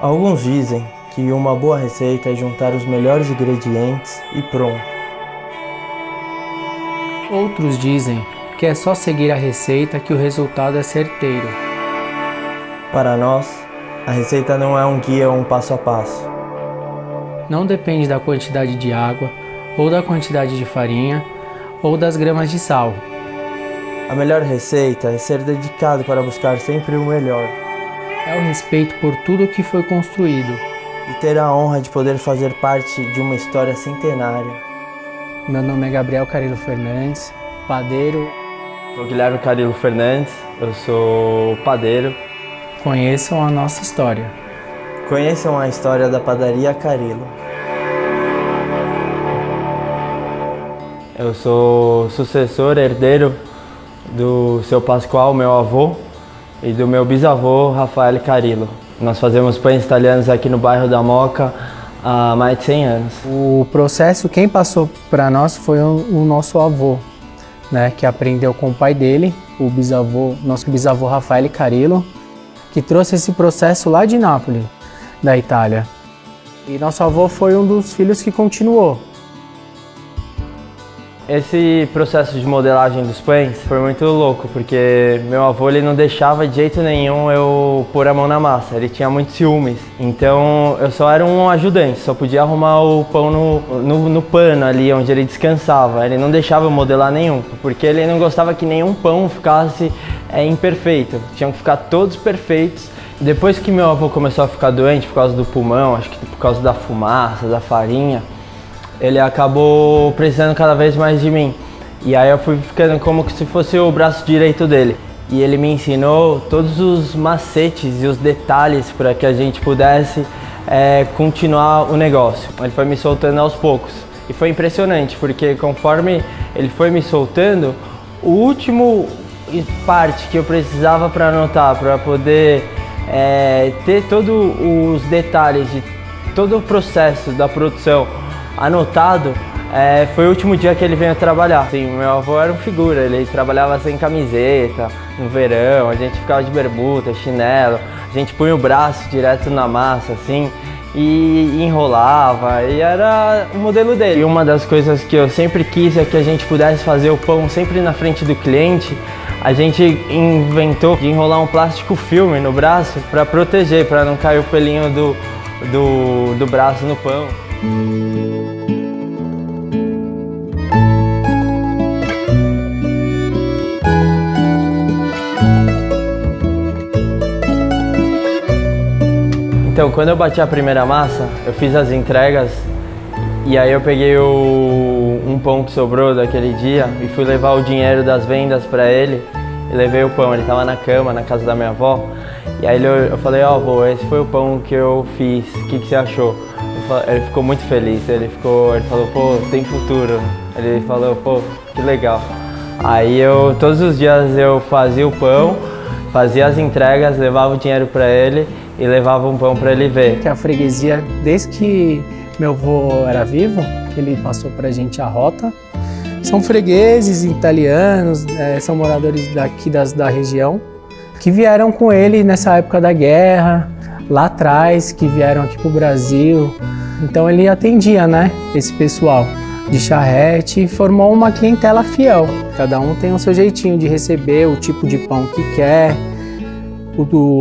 Alguns dizem que uma boa receita é juntar os melhores ingredientes e pronto. Outros dizem que é só seguir a receita que o resultado é certeiro. Para nós, a receita não é um guia ou um passo a passo. Não depende da quantidade de água, ou da quantidade de farinha, ou das gramas de sal. A melhor receita é ser dedicado para buscar sempre o melhor. É o respeito por tudo que foi construído. E ter a honra de poder fazer parte de uma história centenária. Meu nome é Gabriel Carilo Fernandes, padeiro. Sou Guilherme Carilo Fernandes, eu sou padeiro. Conheçam a nossa história. Conheçam a história da padaria Carilo. Eu sou sucessor, herdeiro do seu Pascoal, meu avô, e do meu bisavô, Rafael Carilo. Nós fazemos pães italianos aqui no bairro da Moca há mais de 100 anos. O processo, quem passou para nós foi o nosso avô, né, que aprendeu com o pai dele, o bisavô, nosso bisavô Rafael Carilo, que trouxe esse processo lá de Nápoles, da Itália. E nosso avô foi um dos filhos que continuou. Esse processo de modelagem dos pães foi muito louco, porque meu avô ele não deixava de jeito nenhum eu pôr a mão na massa, ele tinha muitos ciúmes. Então eu só era um ajudante, só podia arrumar o pão no pano ali onde ele descansava. Ele não deixava eu modelar nenhum, porque ele não gostava que nenhum pão ficasse imperfeito, tinham que ficar todos perfeitos. Depois que meu avô começou a ficar doente por causa do pulmão, acho que por causa da fumaça, da farinha, ele acabou precisando cada vez mais de mim. E aí eu fui ficando como se fosse o braço direito dele. E ele me ensinou todos os macetes e os detalhes para que a gente pudesse continuar o negócio. Ele foi me soltando aos poucos. E foi impressionante, porque conforme ele foi me soltando, o último parte que eu precisava para anotar, para poder ter todos os detalhes de todo o processo da produção anotado, foi o último dia que ele veio trabalhar. Sim, meu avô era uma figura, ele trabalhava sem camiseta, no verão, a gente ficava de bermuda, chinelo, a gente punha o braço direto na massa, assim, e enrolava, e era o modelo dele. E uma das coisas que eu sempre quis é que a gente pudesse fazer o pão sempre na frente do cliente. A gente inventou de enrolar um plástico filme no braço para proteger, para não cair o pelinho do braço no pão. Então, quando eu bati a primeira massa, eu fiz as entregas e aí eu peguei um pão que sobrou daquele dia e fui levar o dinheiro das vendas para ele e levei o pão. Ele estava na cama, na casa da minha avó, e aí eu falei: ó, avô, esse foi o pão que eu fiz, o que você achou? Ele ficou muito feliz, ele falou: pô, tem futuro. Ele falou: pô, que legal. Aí todos os dias eu fazia o pão, fazia as entregas, levava o dinheiro para ele e levava um pão para ele ver. Que a freguesia, desde que meu avô era vivo, que ele passou pra gente a rota, são fregueses italianos, são moradores daqui da região, que vieram com ele nessa época da guerra, lá atrás, que vieram aqui pro Brasil. Então ele atendia, né, esse pessoal de charrete e formou uma clientela fiel. Cada um tem o seu jeitinho de receber, o tipo de pão que quer,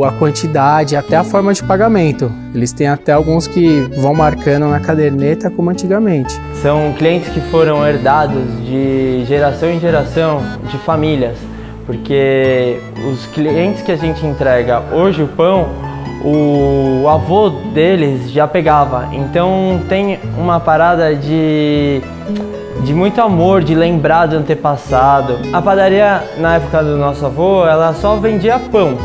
a quantidade, até a forma de pagamento. Eles têm até alguns que vão marcando na caderneta como antigamente. São clientes que foram herdados de geração em geração de famílias, porque os clientes que a gente entrega hoje o pão, o avô deles já pegava. Então tem uma parada de muito amor, de lembrar do antepassado. A padaria, na época do nosso avô, ela só vendia pão,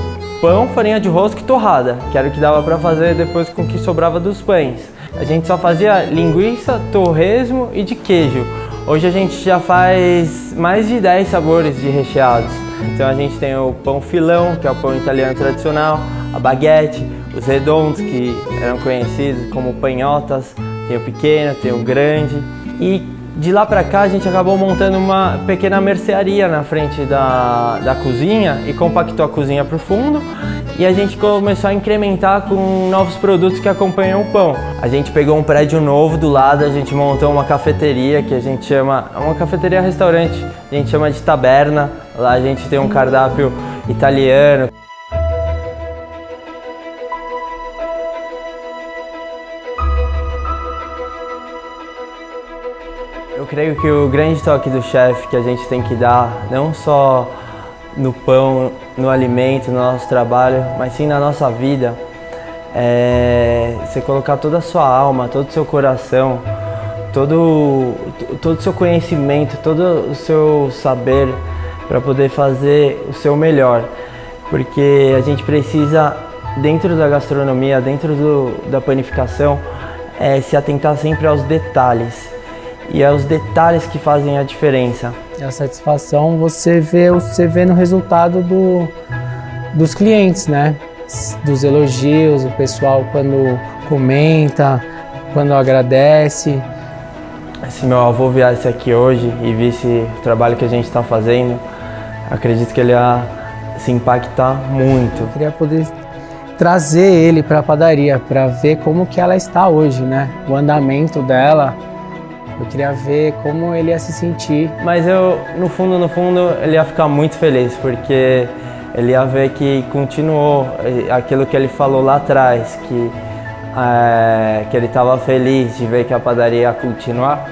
farinha de rosca e torrada, que era o que dava para fazer depois com o que sobrava dos pães. A gente só fazia linguiça, torresmo e de queijo. Hoje a gente já faz mais de 10 sabores de recheados. Então a gente tem o pão filão, que é o pão italiano tradicional, a baguete, os redondos, que eram conhecidos como panhotas, tem o pequeno, tem o grande. E De lá pra cá a gente acabou montando uma pequena mercearia na frente da cozinha e compactou a cozinha pro fundo, e a gente começou a incrementar com novos produtos que acompanham o pão. A gente pegou um prédio novo do lado, a gente montou uma cafeteria que a gente chama, uma cafeteria-restaurante, a gente chama de Taberna. Lá a gente tem um cardápio italiano. Eu creio que o grande toque do chefe que a gente tem que dar, não só no pão, no alimento, no nosso trabalho, mas sim na nossa vida, é você colocar toda a sua alma, todo o seu coração, todo o seu conhecimento, todo o seu saber para poder fazer o seu melhor. Porque a gente precisa, dentro da gastronomia, dentro da panificação, se atentar sempre aos detalhes. E é os detalhes que fazem a diferença. E a satisfação você vê no resultado dos clientes, né? Dos elogios, o pessoal quando comenta, quando agradece. Se meu avô viesse aqui hoje e visse o trabalho que a gente está fazendo, acredito que ele ia se impactar muito. Eu queria poder trazer ele para a padaria, para ver como que ela está hoje, né? O andamento dela. Eu queria ver como ele ia se sentir. Mas no fundo, ele ia ficar muito feliz, porque ele ia ver que continuou aquilo que ele falou lá atrás, que ele estava feliz de ver que a padaria ia continuar.